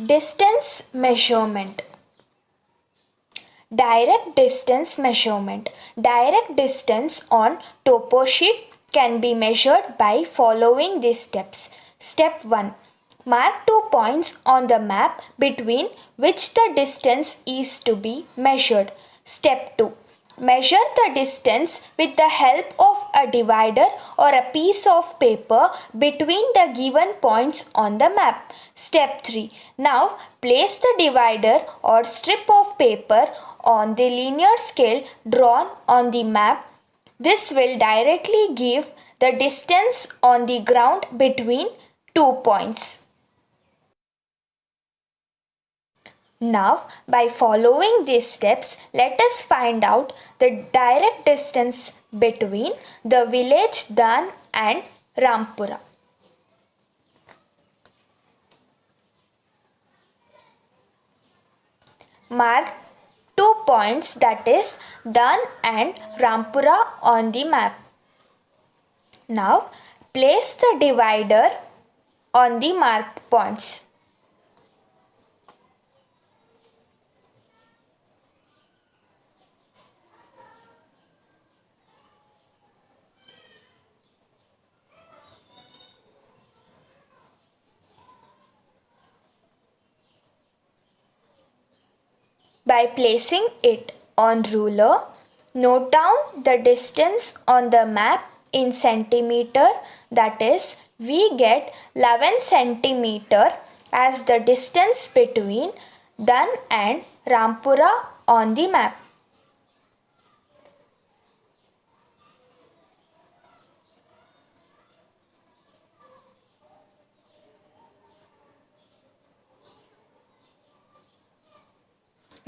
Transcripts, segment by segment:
Distance measurement. Direct distance measurement. Direct distance on topo sheet can be measured by following these steps. Step 1. Mark 2 points on the map between which the distance is to be measured. Step 2. Measure the distance with the help of a divider or a piece of paper between the given points on the map. Step 3. Now place the divider or strip of paper on the linear scale drawn on the map. This will directly give the distance on the ground between 2 points. Now, by following these steps, let us find out the direct distance between the village Dan and Rampura. Mark 2 points, that is Dan and Rampura, on the map. Now, place the divider on the marked points. By placing it on ruler, note down the distance on the map in centimeter, that is we get 11 centimeter as the distance between Dan and Rampura on the map.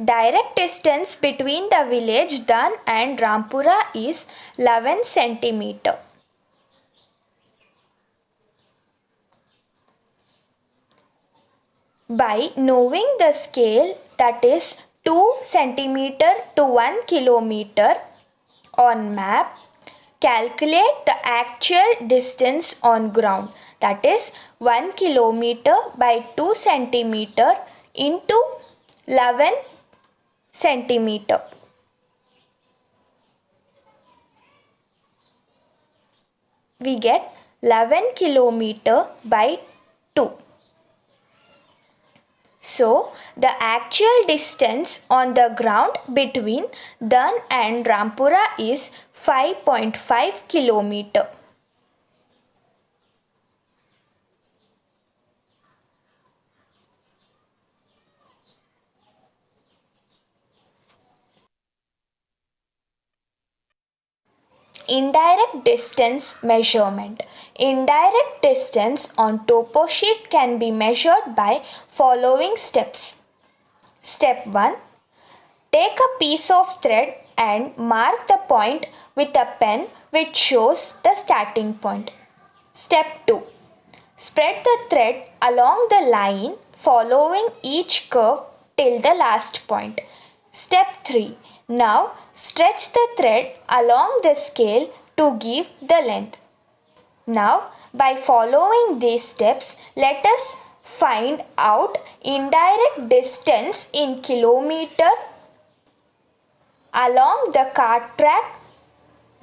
Direct distance between the village Dan and Rampura is 11 centimeter. By knowing the scale, that is 2 centimeter to 1 kilometer on map, calculate the actual distance on ground, that is 1 kilometer by 2 centimeter into 11 centimeter. We get 11 kilometer by 2. So, the actual distance on the ground between Dan and Rampura is 5.5 kilometer. Indirect distance measurement. Indirect distance on topo sheet can be measured by following steps. Step 1. Take a piece of thread and mark the point with a pen which shows the starting point. Step 2. Spread the thread along the line following each curve till the last point. Step 3. Now stretch the thread along the scale to give the length. Now, by following these steps, let us find out indirect distance in kilometer along the cart track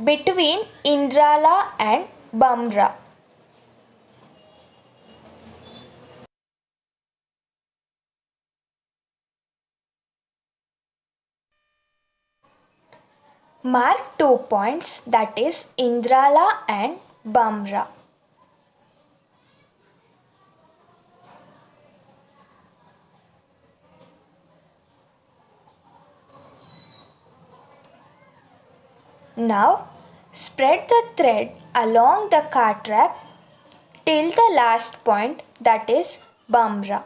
between Indrala and Bamra. Mark 2 points, that is Indrala and Bamra. Now spread the thread along the cart track till the last point, that is Bamra.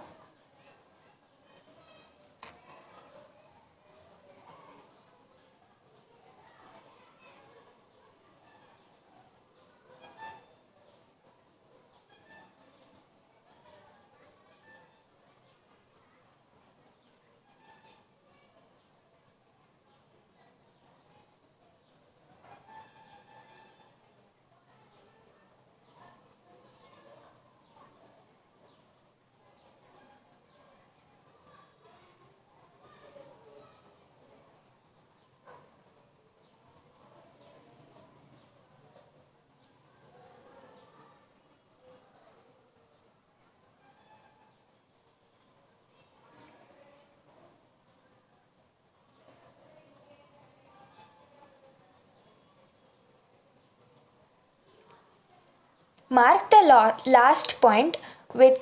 Mark the last point with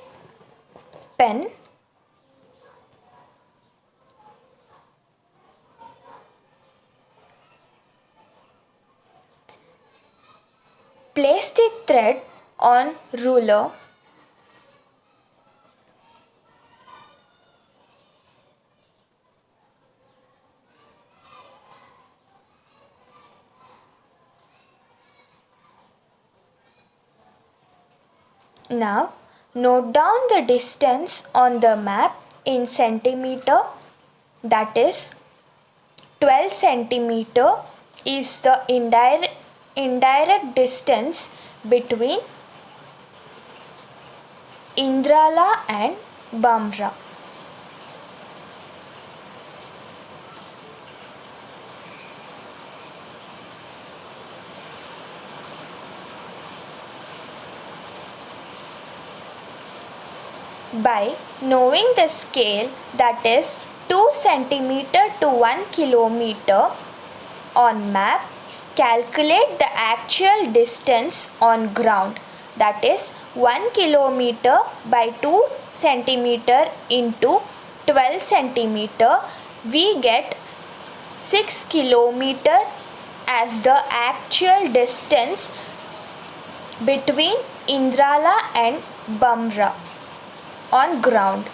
pen. Place the thread on ruler. Now note down the distance on the map in centimeter, that is 12 centimeter is the indirect distance between Indrala and Bamra. By knowing the scale, that is 2 centimeter to 1 kilometer on map, calculate the actual distance on ground, that is 1 kilometer by 2 centimeter into 12 centimeter. We get 6 kilometer as the actual distance between Indrala and Bamra on ground.